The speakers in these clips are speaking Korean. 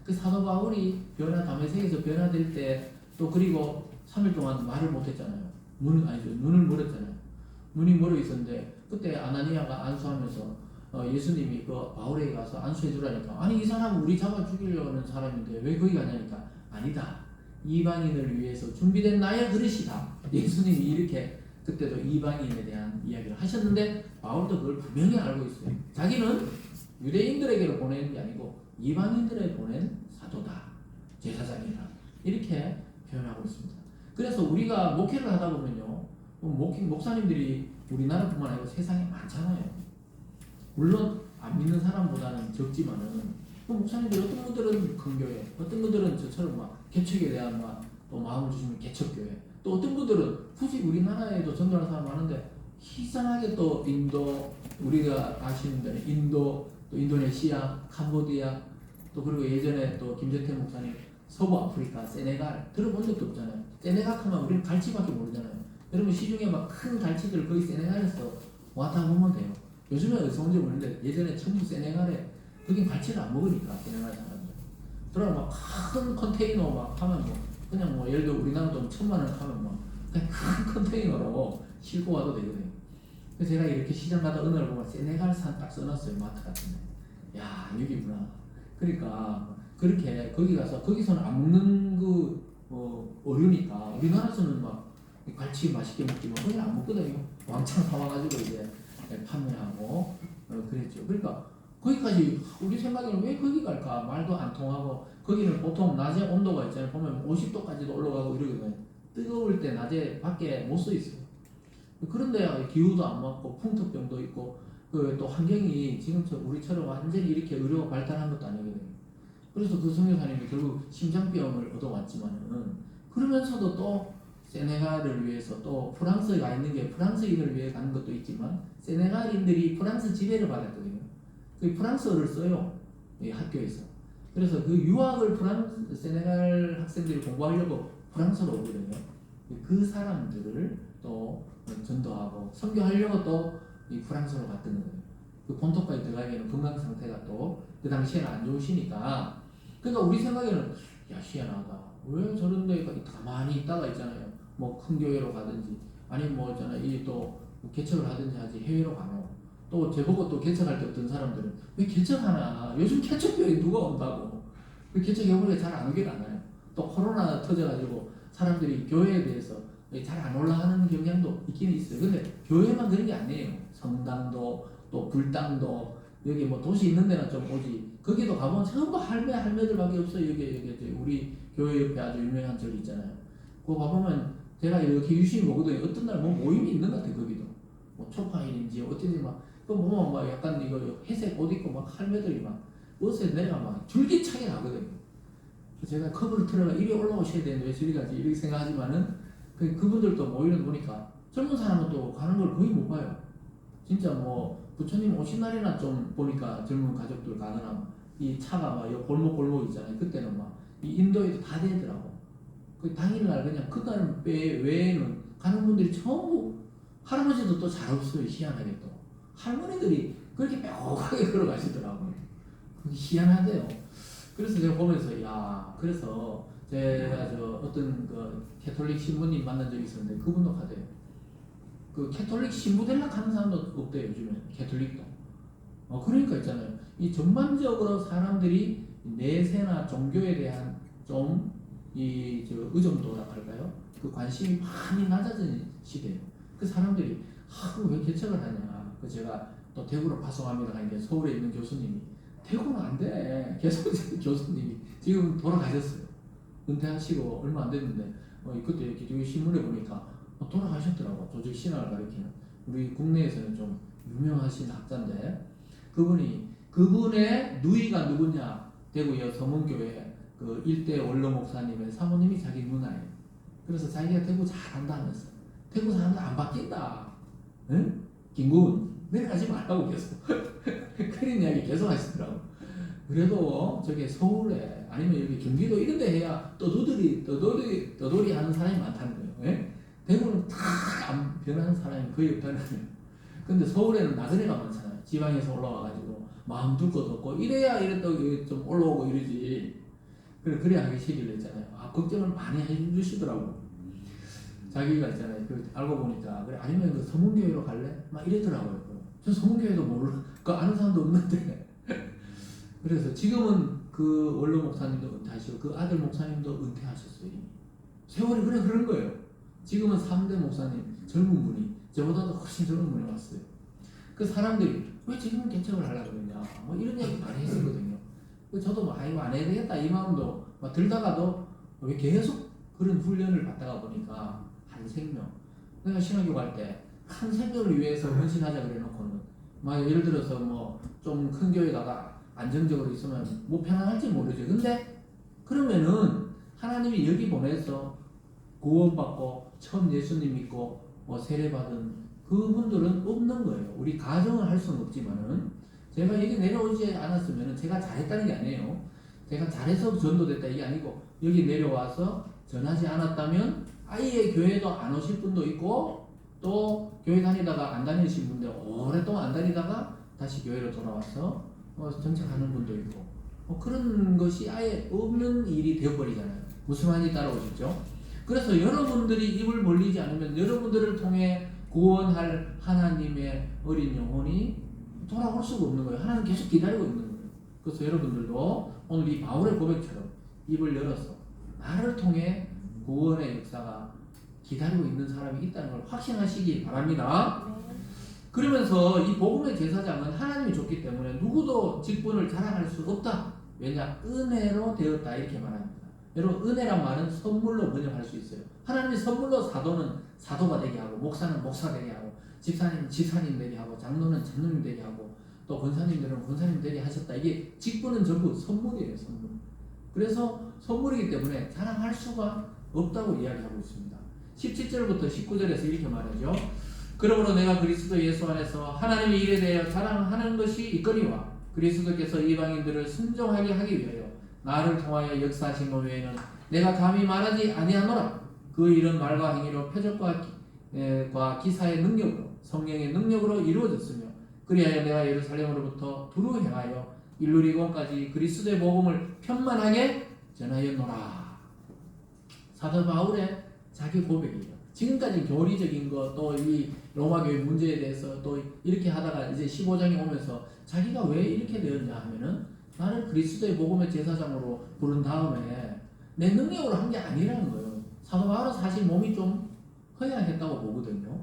그 사도 바울이 다메섹에서 변화될 때 또 그리고 3일 동안 말을 못했잖아요. 눈을 멀었잖아요. 눈이 멀어 있었는데 그때 아나니아가 안수하면서 예수님이 그 바울에게 가서 안수해 주라니까, 아니 이 사람은 우리 잡아 죽이려는 사람인데 왜 거기 가냐니까, 아니다, 이방인을 위해서 준비된 나의 그릇이다. 예수님이 이렇게 그때도 이방인에 대한 이야기를 하셨는데 바울도 그걸 분명히 알고 있어요. 자기는 유대인들에게로 보낸 게 아니고 이방인들에 보낸 사도다, 제사장이다, 이렇게 표현하고 있습니다. 그래서 우리가 목회를 하다 보면요, 목사님들이 우리나라뿐만 아니고 세상에 많잖아요. 물론 안 믿는 사람보다는 적지만은 목사님들 어떤 분들은 큰 교회, 어떤 분들은 저처럼 막 개척에 대한 또 마음을 주시는 개척교회, 또 어떤 분들은 굳이 우리나라에도 전도하는 사람 많은데 희한하게 또 인도, 우리가 아시는 데는 인도, 또 인도네시아, 캄보디아, 또 그리고 예전에 또 김재태 목사님 서부 아프리카, 세네갈 들어본 적도 없잖아요. 세네갈 하면 우리는 갈치밖에 모르잖아요. 여러분 시중에 막 큰 갈치들 거의 세네갈에서 왔다 보면 돼요. 요즘에 어디서 온지 모르는데 예전에 전부 세네갈에, 거긴 갈치를 안 먹으니까 세네갈 사람들. 그러면 막 큰 컨테이너 막 하면 그냥 예를 들어 우리나라 돈 1,000만 원 하면 그냥 큰 컨테이너로 싣고 와도 되거든요. 그래서 제가 이렇게 시장 가다 어느 날 보면 세네갈산 딱 써놨어요, 마트 같은데. 야, 여기구나. 그러니까 그렇게 거기 가서, 거기서는 안 먹는 어류니까 우리나라에서는 막 갈치 맛있게 먹지만 거기는 안 먹거든요. 왕창 사와가지고 이제 판매하고 그랬죠. 그러니까 거기까지 우리 생각에는 왜 거기 갈까? 말도 안 통하고, 거기는 보통 낮에 온도가 있잖아요. 보면 50도까지도 올라가고 이러거든요. 뜨거울 때 낮에 밖에 못 서 있어요. 그런데 기후도 안 맞고 풍토병도 있고, 또 환경이 지금처럼 우리처럼 완전히 이렇게 의료가 발달한 것도 아니거든요. 그래서 그 선교사님이 결국 심장병을 얻어왔지만은, 그러면서도 또 세네갈을 위해서, 또 프랑스에 가 있는 게 프랑스인을 위해 가는 것도 있지만 세네갈인들이 프랑스 지배를 받았거든요. 그 프랑스어를 써요, 이 학교에서. 그래서 그 유학을 세네갈 학생들이 공부하려고 프랑스로 오거든요. 그 사람들을 또 전도하고 선교하려고 또 이 프랑스로 갔던 거예요. 그 본토까지 들어가기에는 건강 상태가 또 그 당시에는 안 좋으시니까. 그러니까 우리 생각에는 야, 희한하다, 왜 저런 데 가만히 있다가 있잖아요, 큰 교회로 가든지 아니면 있잖아요, 이 또 개척을 하든지 하지, 해외로 가면 또 제보고 또 개척할 때 어떤 사람들은 왜 개척하나, 요즘 개척교회 누가 온다고, 그 개척해보니까 잘 안 오긴 않아요. 또 코로나 터져가지고 사람들이 교회에 대해서 잘 안 올라가는 경향도 있긴 있어요. 근데 교회만 그런 게 아니에요. 성당도 또 불당도, 여기 도시 있는 데는 좀 오지, 거기도 가보면 전부 할매들밖에 없어요. 여기 우리 교회 옆에 아주 유명한 절 있잖아요. 그거 가보면 제가 이렇게 유심히 보거든요. 어떤 날 모임이 있는 것 같아요. 거기도 초파일인지 어쩐지 또 보면 약간 이거 회색 옷 입고 할매들이 버스에 내가 줄기차게 나거든요. 제가 커브를 틀어가 이리 올라오셔야 되는데 왜 저리 가지, 이렇게 생각하지만은 그분들도 모이는 거 보니까 젊은 사람은 또 가는 걸 거의 못 봐요. 진짜 부처님 오신 날이나 좀 보니까 젊은 가족들 가거나, 이 차가 이 골목 있잖아요. 그때는 이 인도에도 다 되더라고. 그 당일날 그냥 그날 외에는 가는 분들이 전부, 할아버지도 또 잘 없어요. 희한하게 또 할머니들이 그렇게 뼈하게 걸어가시더라고요. 그게 희한하대요. 그래서 제가 보면서 그래서 제가 어떤 캐톨릭 신부님 만난 적이 있었는데 그분도 가대요. 그 캐톨릭 신부 되려고 하는 사람도 없대요, 요즘에. 캐톨릭도. 그러니까 있잖아요, 이 전반적으로 사람들이 내세나 종교에 대한 의존도라 할까요? 그 관심이 많이 낮아진 시대예요. 그 사람들이 왜 개척을 하냐. 제가 또 대구로 파송합니다 하니까 서울에 있는 교수님이, 대구는 안 돼. 계속 교수님이 지금 돌아가셨어요. 은퇴하시고 얼마 안 됐는데 그때 이렇게 신문에 보니까 돌아가셨더라고. 조직 신학을 가리키는 우리 국내에서는 좀 유명하신 학자인데, 그분의 누이가 누구냐, 대구 서문교회 그 일대 원로 목사님의 사모님이 자기 누나예요. 그래서 자기가 대구 잘한다면서, 대구 사람들 안 바뀐다, 응? 김군 내려가지 말라고 계속 그런 이야기 계속 하시더라고. 그래도 저게 서울에 아니면 여기 경기도 이런 데 해야 떠돌이 하는 사람이 많다는 거예요. 예? 대구는 다 안 변하는 사람이 거의 없다는 거예요. 근데 서울에는 나그네가 많잖아요. 지방에서 올라와가지고 마음 둘 것도 없고, 이래야 또 좀 올라오고 이러지. 그래야 하기 싫기로 했잖아요. 걱정을 많이 해주시더라고. 자기가 있잖아요. 알고 보니까 그래 아니면 그 서문교회로 갈래? 막 이랬더라고요. 저 서문교회도 아는 사람도 없는데. 그래서 지금은 그 원로 목사님도 은퇴하시고 그 아들 목사님도 은퇴하셨어요. 세월이 그래 그런 거예요. 지금은 3대 목사님 젊은 분이 저보다도 훨씬 젊은 분이 왔어요. 그 사람들이 왜 지금은 개척을 하려고 그러냐 뭐 이런 얘기 많이 했었거든요. 저도 아이고 안 해야 되겠다 이 마음도 막 들다가도 왜 계속 그런 훈련을 받다가 보니까 한 생명 내가 신학교 갈 때 한 생명을 위해서 헌신하자 그래 놓고는 막 예를 들어서 뭐 좀 큰 교회 가가 안정적으로 있으면 뭐 편안할지 모르죠. 근데 그러면은 하나님이 여기 보내서 구원받고 처음 예수님 믿고 뭐 세례받은 그분들은 없는 거예요. 우리 가정을 할 수는 없지만은 제가 여기 내려오지 않았으면 제가 잘했다는 게 아니에요. 제가 잘해서 전도됐다 이게 아니고 여기 내려와서 전하지 않았다면 아예 교회도 안 오실 분도 있고 또 교회 다니다가 안 다니신 분들 오랫동안 안 다니다가 다시 교회로 돌아와서 정착하는 분도 있고 그런 것이 아예 없는 일이 되어버리잖아요. 무슨 말인지 따라오시죠? 그래서 여러분들이 입을 벌리지 않으면 여러분들을 통해 구원할 하나님의 어린 영혼이 돌아올 수가 없는 거예요. 하나님 계속 기다리고 있는 거예요. 그래서 여러분들도 오늘 이 바울의 고백처럼 입을 열어서 나를 통해 구원의 역사가 기다리고 있는 사람이 있다는 걸 확신하시기 바랍니다. 그러면서 이 복음의 제사장은 하나님이 줬기 때문에 누구도 직분을 자랑할 수 없다. 왜냐? 은혜로 되었다 이렇게 말합니다. 여러분 은혜란 말은 선물로 번역할 수 있어요. 하나님이 선물로 사도는 사도가 되게 하고 목사는 목사 되게 하고 집사님은 집사님 되게 하고 장로는 장로님 되게 하고 또 권사님들은 권사님 되게 하셨다. 이게 직분은 전부 선물이에요. 선물. 그래서 선물이기 때문에 자랑할 수가 없다고 이야기하고 있습니다. 17절부터 19절에서 이렇게 말하죠. 그러므로 내가 그리스도 예수 안에서 하나님의 일에 대하여 자랑하는 것이 있거니와 그리스도께서 이방인들을 순종하게 하기 위하여 나를 통하여 역사하신 것 외에는 내가 감히 말하지 아니하노라. 그 일은 말과 행위로 표적과 기사의 능력으로 성령의 능력으로 이루어졌으며 그리하여 내가 예루살렘으로부터 두루 행하여 일루리곤까지 그리스도의 복음을 편만하게 전하였노라. 사도 바울의 자기 고백이에요. 지금까지 교리적인 것 또 이 로마교회 문제에 대해서 또 이렇게 하다가 이제 15장에 오면서 자기가 왜 이렇게 되었냐 하면은 나를 그리스도의 복음의 제사장으로 부른 다음에 내 능력으로 한 게 아니라는 거예요. 사도 바울은 사실 몸이 좀 허약했다고 보거든요.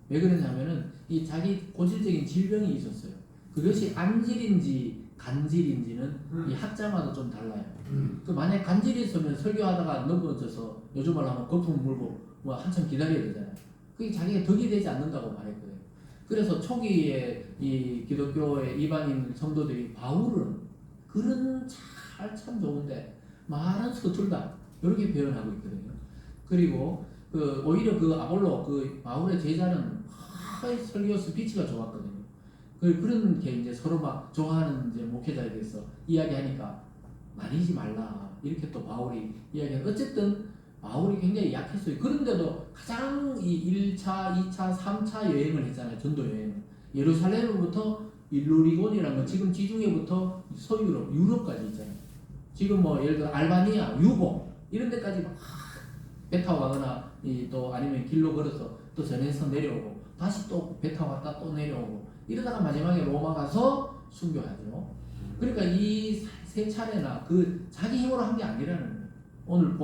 왜 그러냐면은 이 자기 고질적인 질병이 있었어요. 그것이 안질인지 간질인지는 이 학자마다 좀 달라요. 그 만약 간질이 있으면 설교하다가 넘어져서 요즘 말로 하면 거품 물고 뭐 한참 기다려야 되잖아요. 그게 자기가 덕이 되지 않는다고 말했거든요. 그래서 초기에 이 기독교의 이방인 성도들이 바울은 글은 참 좋은데 말은 서툴다 이렇게 표현하고 있거든요. 그리고 오히려 그 아볼로 그 바울의 제자는 설교 스피치가 좋았거든요. 그런 게 이제 서로 막 좋아하는 이제 목회자에 대해서 이야기하니까 말리지 말라 이렇게 또 바울이 이야기하는. 어쨌든 바울이 굉장히 약했어요. 그런데도 가장 이 1차, 2차, 3차 여행을 했잖아요. 전도 여행을. 예루살렘으로부터 일루리곤이라는 건 지금 지중해부터 서유럽, 유럽까지 있잖아요. 지금 뭐 예를 들어 알바니아, 유고 이런 데까지 막 배 타고 가거나 또 아니면 길로 걸어서 또 전해서 내려오고 다시 또 배 타고 갔다 또 내려오고 이러다가 마지막에 로마 가서 순교하죠. 그러니까 이 세 차례나 그 자기 힘으로 한 게 아니라는 거예요. 오늘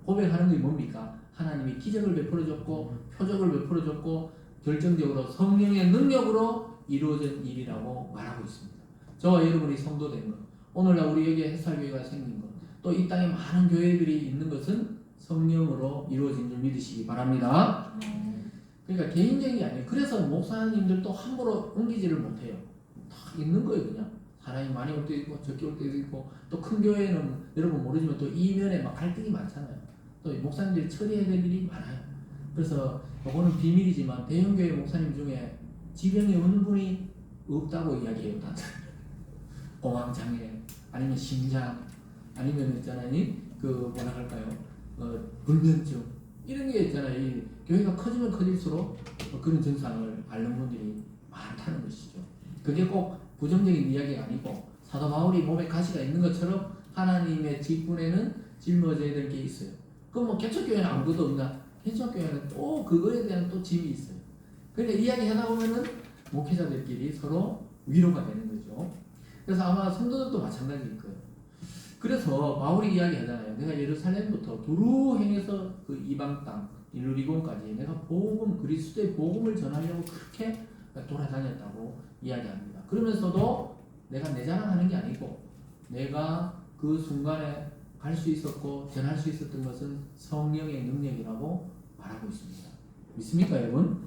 고백하는 게 뭡니까? 하나님이 기적을 베풀어줬고 표적을 베풀어줬고 결정적으로 성령의 능력으로 이루어진 일이라고 말하고 있습니다. 저와 여러분이 성도된 것, 오늘날 우리 여기에 햇살교회가 생긴 것, 또 이 땅에 많은 교회들이 있는 것은 성령으로 이루어진 줄 믿으시기 바랍니다. 그러니까 개인적인 게 아니에요. 그래서 목사님들도 함부로 옮기지를 못해요. 다 있는 거예요. 그냥 사람이 많이 올 때도 있고 적게 올 때도 있고 또 큰 교회는 여러분 모르지만 또 이면에 막 갈등이 많잖아요. 또 목사님들이 처리해야 될 일이 많아요. 그래서 이거는 비밀이지만 대형교회 목사님 중에 지병이 어느 분이 없다고 이야기해요. 다들 공황장애 아니면 심장 아니면 있잖아요. 그 뭐라 할까요? 불면증 이런 게 있잖아요. 이 교회가 커지면 커질수록 그런 증상을 앓는 분들이 많다는 것이죠. 그게 꼭 부정적인 이야기가 아니고 사도 바울이 몸에 가시가 있는 것처럼 하나님의 직분에는 짊어져야 될 게 있어요. 그럼 뭐 개척교회는 아무것도 없나? 개척교회는 또 그거에 대한 또 짐이 있어요. 그러니까 이야기하다 보면은 목회자들끼리 서로 위로가 되는 거죠. 그래서 아마 성도들도 마찬가지일 거예요. 그래서 바울이 이야기하잖아요. 내가 예루살렘부터 두루 행해서 그 이방 땅 일루리곤까지 내가 복음 그리스도의 복음을 전하려고 그렇게 돌아다녔다고 이야기합니다. 그러면서도 내가 내 자랑하는 게 아니고 내가 그 순간에 갈 수 있었고 전할 수 있었던 것은 성령의 능력이라고 말하고 있습니다. 믿습니까, 여러분?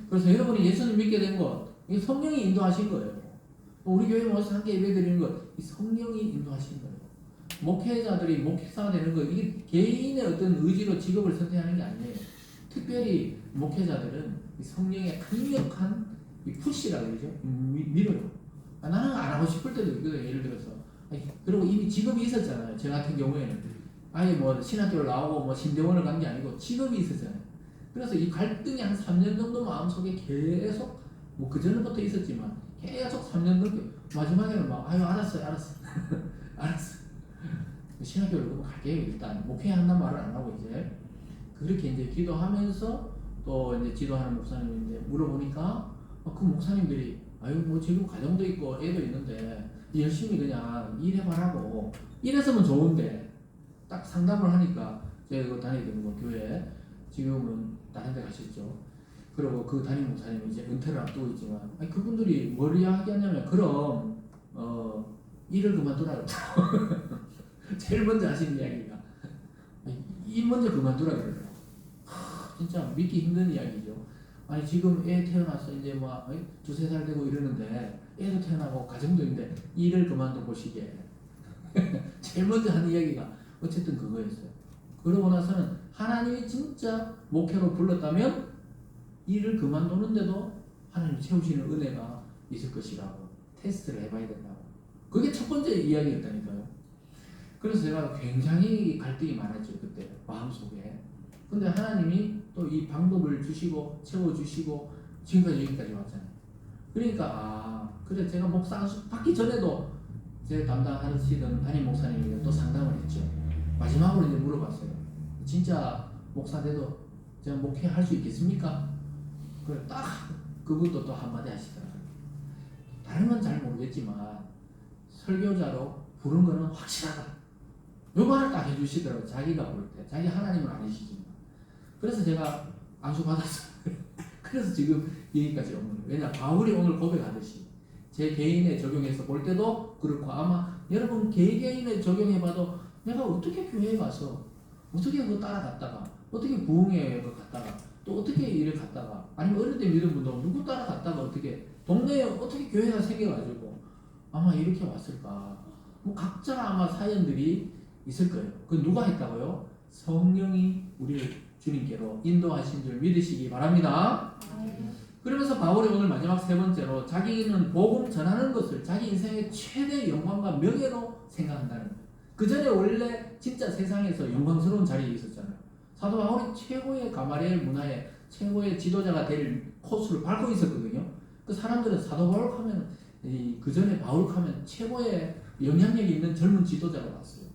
그래서 여러분이 예수님 믿게 된 것, 이게 성령이 인도하신 거예요. 우리 교회 모여서 함께 예배드리는 것, 이 성령이 인도하신 거예요. 목회자들이 목회사가 되는 것, 이게 개인의 어떤 의지로 직업을 선택하는 게 아니에요. 특별히 목회자들은 성령의 강력한 푸시라 그러죠. 밀어요. 나는 안 하고 싶을 때도 있거든요. 예를 들어서. 그리고 이미 직업이 있었잖아요. 저 같은 경우에는 아예 뭐 신학교를 나오고 뭐 신대원을 간 게 아니고 직업이 있었잖아요. 그래서 이 갈등이 한 3년 정도 마음속에 계속 뭐 그전부터 있었지만 계속 3년 넘게 마지막에는 막 알았어요. 알았어. 신학교를 그럼 갈게요. 일단 목회한다는 말을 안 하고 이제 그렇게 이제 기도하면서 또 이제 지도하는 목사님이 이제 물어보니까 그 목사님들이 뭐 지금 가정도 있고 애도 있는데 열심히 그냥 일해봐라고 이랬으면 좋은데 딱 상담을 하니까 제가 다니던 뭐 교회 지금은 다른 데 가셨죠. 그리고 그 담임 목사님이 이제 은퇴를 앞두고 있지만 그분들이 뭘 이야기하냐면 그럼 일을 그만두라고 제일 먼저 하시는 이야기가 일 먼저 그만두라 그래요. 진짜 믿기 힘든 이야기죠. 아니 지금 애 태어나서 이제 뭐 두세 살 되고 이러는데 애도 태어나고 가정도 있는데 일을 그만둬 보시게 제일 먼저 하는 이야기가 어쨌든 그거였어요. 그러고 나서는 하나님이 진짜 목회로 불렀다면 일을 그만두는데도 하나님 채우시는 은혜가 있을 것이라고 테스트를 해봐야 된다고. 그게 첫 번째 이야기였다니까요. 그래서 제가 굉장히 갈등이 많았죠 그때 마음속에. 근데 하나님이 또 이 방법을 주시고 채워주시고 지금까지 여기까지 왔잖아요. 그러니까 그래 제가 목사 안수 받기 전에도 제 담당하시던 담임 목사님이 또 상담을 했죠. 마지막으로 이제 물어봤어요. 진짜 목사 돼도 제가 목회할 수 있겠습니까? 그래 딱 그분도 또 한마디 하시더라고요. 다른 건 잘 모르겠지만 설교자로 부른 거는 확실하다. 요 말을 딱 해주시더라고요. 자기가 볼 때. 자기 하나님은 아니시지만. 그래서 제가 안수 받았어요. 그래서 지금 여기까지 온 거예요. 왜냐 바울이 오늘 고백하듯이 제 개인에 적용해서 볼 때도 그렇고 아마 여러분 개개인에 적용해봐도 내가 어떻게 교회에 가서 어떻게 그거 따라갔다가 어떻게 부흥회에 갔다가 또 어떻게 일을 갔다가 아니면 어릴 때 믿은 분도 누구 따라갔다가 어떻게 동네에 어떻게 교회가 생겨가지고 아마 이렇게 왔을까. 뭐 각자 아마 사연들이 있을 거예요. 그 누가 했다고요? 성령이 우리를 주님께로 인도하신 줄 믿으시기 바랍니다. 그러면서 바울이 오늘 마지막 세 번째로 자기는 복음 전하는 것을 자기 인생의 최대 영광과 명예로 생각한다는 거예요. 그 전에 원래 진짜 세상에서 영광스러운 자리에 있었잖아요. 사도 바울이 최고의 가마리엘 문화의 최고의 지도자가 될 코스를 밟고 있었거든요. 그 사람들은 사도 바울 하면 그 전에 바울 하면 최고의 영향력이 있는 젊은 지도자가 왔어요.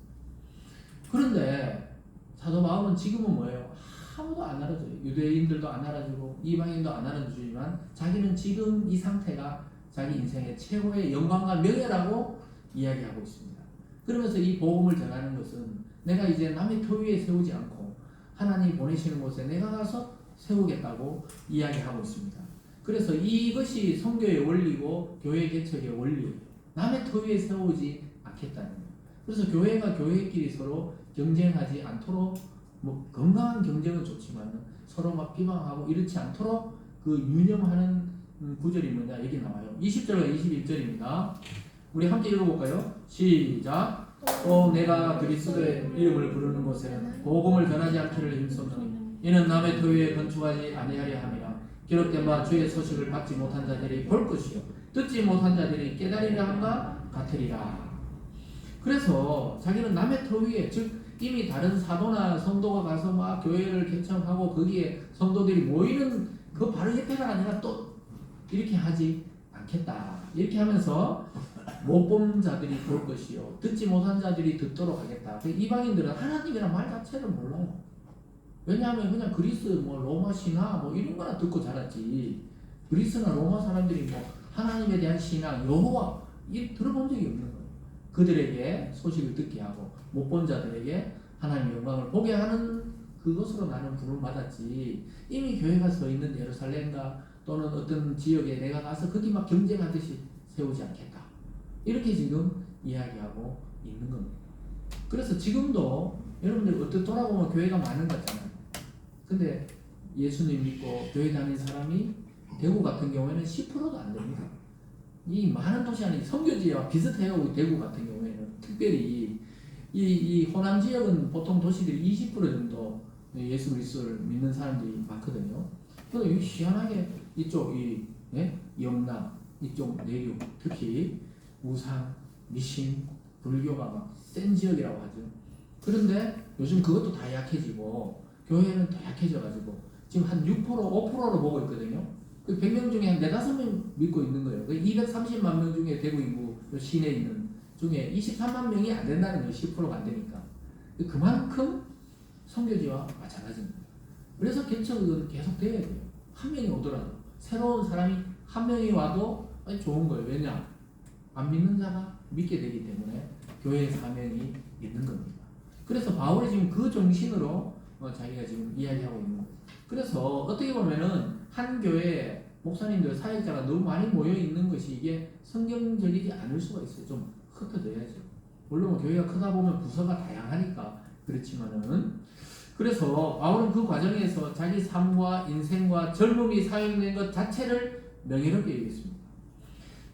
그런데 사도 바울은 지금은 뭐예요? 아무도 안 알아줘요. 유대인들도 안 알아주고 이방인도 안 알아주지만 자기는 지금 이 상태가 자기 인생의 최고의 영광과 명예라고 이야기하고 있습니다. 그러면서 이 복음을 전하는 것은 내가 이제 남의 터 위에 세우지 않고 하나님 보내시는 곳에 내가 가서 세우겠다고 이야기하고 있습니다. 그래서 이것이 선교의 원리고 교회 개척의 원리예요. 남의 터 위에 세우지 않겠다는 거예요. 그래서 교회가 교회끼리 서로 경쟁하지 않도록 뭐 건강한 경쟁은 좋지만 서로 막 비방하고 이렇지 않도록 그 유념하는 구절이 뭐냐 여기 나와요. 20절과 21절입니다. 우리 함께 읽어볼까요? 시작. 또 내가 그리스도의 이름을 부르는 곳에 복음을 전하지 않기를 힘썼노니 이는 남의 터 위에 건축하지 아니하려 함이라. 기록된 바 주의 소식을 받지 못한 자들이 볼 것이요 듣지 못한 자들이 깨달으려 함과 같으리라. 그래서 자기는 남의 터 위에 즉 이미 다른 사도나 성도가 가서 막 교회를 개척하고 거기에 성도들이 모이는 그 바로 옆에가 아니라 또 이렇게 하지 않겠다. 않겠다. 이렇게 하면서 못 본 자들이 볼 것이요 듣지 못한 자들이 듣도록 하겠다. 이방인들은 하나님이란 말 자체를 몰라요. 왜냐하면 그냥 그리스 뭐 로마 신화 뭐 이런 거나 듣고 자랐지. 그리스나 로마 사람들이 뭐 하나님에 대한 신앙, 여호와 이 들어본 적이 없는 거예요. 그들에게 소식을 듣게 하고 못 본 자들에게 하나님의 영광을 보게 하는 그것으로 나는 부름을 받았지. 이미 교회가 서 있는 예루살렘과 또는 어떤 지역에 내가 가서 거기 막 경쟁하듯이 세우지 않겠다. 이렇게 지금 이야기하고 있는 겁니다. 그래서 지금도 여러분들 어떻게 돌아보면 교회가 많은 것 같잖아요. 근데 예수님 믿고 교회 다니는 사람이 대구 같은 경우에는 10%도 안 됩니다. 이 많은 도시 안에 선교지와 비슷해요. 대구 같은 경우에는 특별히 이 호남 지역은 보통 도시들이 20% 정도 예수 그리스도를 믿는 사람들이 많거든요. 그런데 희한하게 이쪽 영남 이쪽 내륙 특히 우상, 미신, 불교가 막 센 지역이라고 하죠. 그런데 요즘 그것도 다 약해지고 교회는 더 약해져가지고 지금 한 6%, 5%로 보고 있거든요. 그 100명 중에 한 4~5명 믿고 있는 거예요. 그 230만 명 중에 대구 인구 시내에 있는 중에 23만 명이 안 된다는 거예요. 10%가 안 되니까. 그만큼 선교지와 마찬가지입니다. 그래서 개척은 계속 돼야 돼요. 한 명이 오더라도 새로운 사람이 한 명이 와도 좋은 거예요. 왜냐? 안 믿는 자가 믿게 되기 때문에 교회의 사명이 있는 겁니다. 그래서 바울이 지금 그 정신으로 자기가 지금 이야기하고 있는 거예요. 그래서 어떻게 보면은 한 교회에 목사님들, 사역자가 너무 많이 모여 있는 것이 이게 성경적이지 않을 수가 있어요. 좀 흩어져야죠. 물론 교회가 크다 보면 부서가 다양하니까 그렇지만은 그래서 바울은 그 과정에서 자기 삶과 인생과 젊음이 사용된 것 자체를 명예롭게 여겼습니다.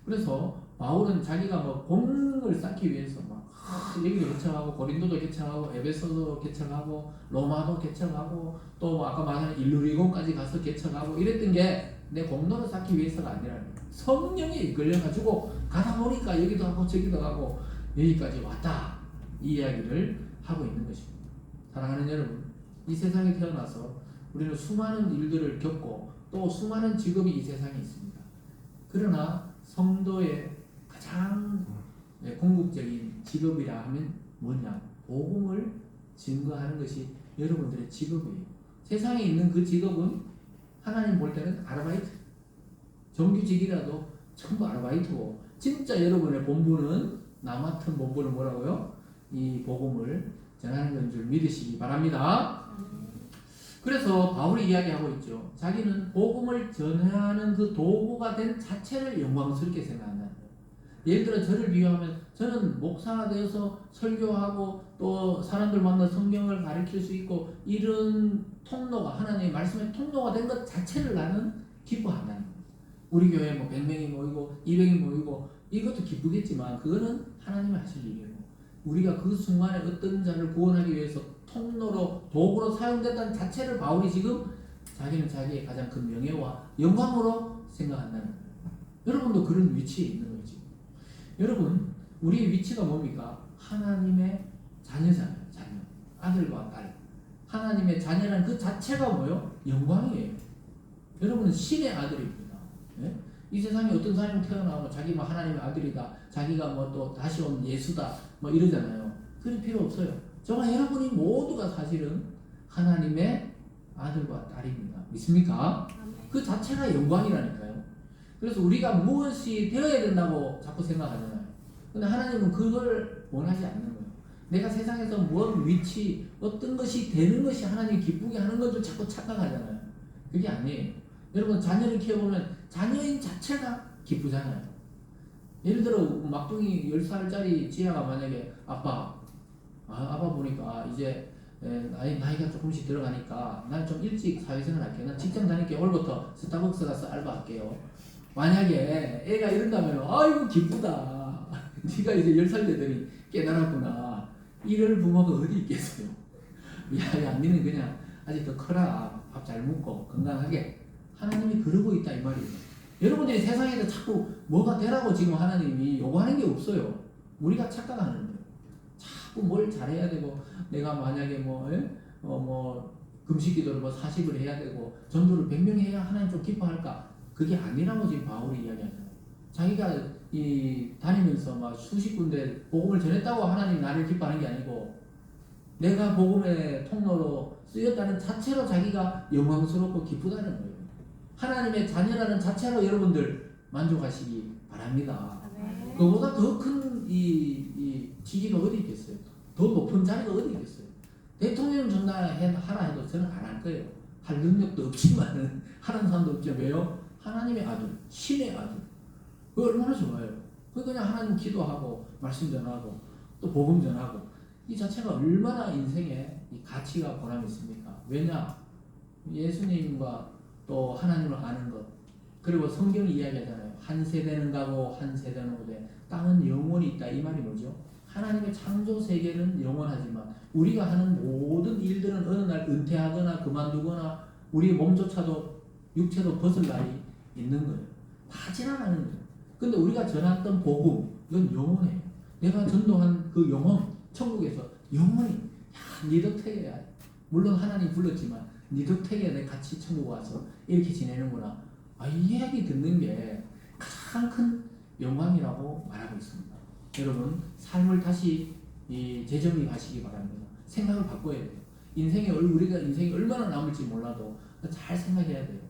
그래서 바울은 자기가 뭐 공을 쌓기 위해서 막 여기도 개척하고 고린도도 개척하고 에베소도 개척하고 로마도 개척하고 또 뭐 아까 말한 일루리곤까지 가서 개척하고 이랬던 게 내 공로를 쌓기 위해서가 아니라 성령에 이끌려가지고 가다 보니까 여기도 하고 저기도 하고 여기까지 왔다 이 이야기를 하고 있는 것입니다. 사랑하는 여러분, 이 세상에 태어나서 우리는 수많은 일들을 겪고 또 수많은 직업이 이 세상에 있습니다. 그러나 성도의 가장 궁극적인 직업이라 하면 뭐냐? 복음을 증거하는 것이 여러분들의 직업이에요. 세상에 있는 그 직업은 하나님 볼 때는 아르바이트, 정규직이라도 전부 아르바이트고 진짜 여러분의 본분은 나 맡은 본분은 뭐라고요? 이 복음을 전하는 건 줄 믿으시기 바랍니다. 그래서 바울이 이야기하고 있죠. 자기는 복음을 전하는 그 도구가 된 자체를 영광스럽게 생각한다는 거예요. 예를 들어 저를 비유하면 저는 목사가 되어서 설교하고 또 사람들 만나 성경을 가르칠 수 있고 이런 통로가 하나님의 말씀의 통로가 된 것 자체를 나는 기뻐한다는 거예요. 우리 교회에 뭐 100명이 모이고 200명이 모이고 이것도 기쁘겠지만 그거는 하나님이 하실 일이고 우리가 그 순간에 어떤 자를 구원하기 위해서 통로로 도구로 사용됐다는 자체를 바울이 지금 자기는 자기의 가장 큰 명예와 영광으로 생각한다는 거예요. 여러분도 그런 위치에 있는 거지. 여러분 우리의 위치가 뭡니까? 하나님의 자녀잖아요. 자녀. 아들과 딸. 하나님의 자녀라는 그 자체가 뭐요? 영광이에요. 여러분은 신의 아들입니다. 네? 이 세상에 어떤 사람이 태어나고 자기 뭐 하나님의 아들이다. 자기가 뭐 또 다시 온 예수다. 뭐 이러잖아요. 그럴 필요 없어요. 저와 여러분이 모두가 사실은 하나님의 아들과 딸입니다. 믿습니까? 그 자체가 영광이라니까요. 그래서 우리가 무엇이 되어야 된다고 자꾸 생각하잖아요. 근데 하나님은 그걸 원하지 않는 거예요. 내가 세상에서 뭔 위치, 어떤 것이 되는 것이 하나님 기쁘게 하는 건 줄 자꾸 착각하잖아요. 그게 아니에요. 여러분 자녀를 키워보면 자녀인 자체가 기쁘잖아요. 예를 들어 막둥이 10살짜리 지아가 만약에 아빠 보니까 이제 나이가 조금씩 들어가니까 난 좀 일찍 사회생활 할게요. 난 직장 다닐게. 오늘부터 스타벅스 가서 알바할게요. 만약에 애가 이런다면 아이고 기쁘다. 네가 이제 10살 되더니 깨달았구나. 이럴 부모가 어디 있겠어요. 야 니는 그냥 아직 더 커라. 밥 잘 먹고 건강하게. 하나님이 그러고 있다 이 말이에요. 여러분들이 세상에서 자꾸 뭐가 되라고 지금 하나님이 요구하는 게 없어요. 우리가 착각하는 거예요. 자꾸 뭘 잘해야 되고 내가 만약에 금식기도를 40을 해야 되고 전도를 100명 해야 하나님 좀 기뻐할까? 그게 아니라고 지금 바울이 이야기하잖아요. 자기가 다니면서 막 수십 군데 복음을 전했다고 하나님 나를 기뻐하는 게 아니고 내가 복음의 통로로 쓰였다는 자체로 자기가 영광스럽고 기쁘다는 거예요. 하나님의 자녀라는 자체로 여러분들 만족하시기 바랍니다. 그보다 더 큰 이 지위가 어디 있겠어요? 더 높은 자리가 어디 있겠어요? 대통령 전화하라 해도 저는 안 할 거예요. 할 능력도 없지만 하는 사람도 없죠. 왜요? 하나님의 아들, 신의 아들. 그거 얼마나 좋아요. 그냥 하나님 기도하고 말씀 전하고 또 복음 전하고 이 자체가 얼마나 인생에 이 가치가 보람이 있습니까? 왜냐? 예수님과 또 하나님을 아는 것 그리고 성경이 이야기하잖아요. 한 세대는 가고 한 세대는 오되 땅은 영원히 있다. 이 말이 뭐죠? 하나님의 창조 세계는 영원하지만 우리가 하는 모든 일들은 어느 날 은퇴하거나 그만두거나 우리 몸조차도 육체도 벗을 날이 있는 거예요. 다 지나가는 거예요. 근데 우리가 전했던 복음 이건 영원해요. 내가 전도한 그 영혼 천국에서 영원히 야, 니도 택해야 물론 하나님 불렀지만 니도 택해야 내 같이 천국 와서 이렇게 지내는구나. 이 이야기 듣는 게 가장 큰 영광이라고 말하고 있습니다. 여러분 삶을 다시 재정립하시기 바랍니다. 생각을 바꿔야 돼요. 우리가 인생이 얼마나 남을지 몰라도 잘 생각해야 돼요.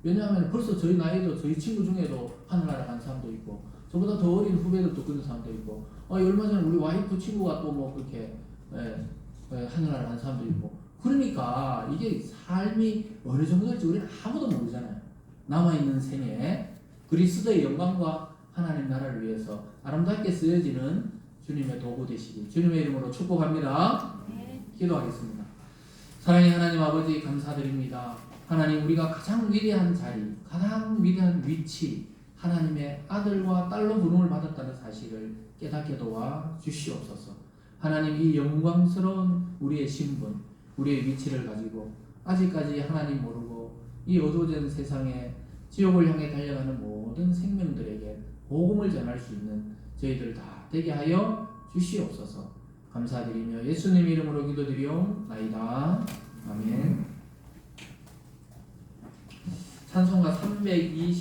왜냐하면 벌써 저희 나이도 저희 친구 중에도 하늘나라 간 사람도 있고 저보다 더 어린 후배들도 그런 사람도 있고 얼마 전에 우리 와이프 친구가 또 뭐 그렇게 하늘나라 간 사람도 있고 그러니까 이게 삶이 어느 정도일지 우리는 아무도 모르잖아요. 남아있는 생에 그리스도의 영광과 하나님 나라를 위해서 아름답게 쓰여지는 주님의 도구 되시기 주님의 이름으로 축복합니다. 기도하겠습니다. 사랑의 하나님 아버지 감사드립니다. 하나님 우리가 가장 위대한 자리, 가장 위대한 위치 하나님의 아들과 딸로 부름을 받았다는 사실을 깨닫게 도와 주시옵소서. 하나님 이 영광스러운 우리의 신분, 우리의 위치를 가지고 아직까지 하나님 모르고 이 어두워진 세상에 지옥을 향해 달려가는 모든 생명들에게 복음을 전할 수 있는 저희들 다 되게 하여 주시옵소서. 감사드리며 예수님 이름으로 기도드리옵나이다. 아멘. 찬송가 320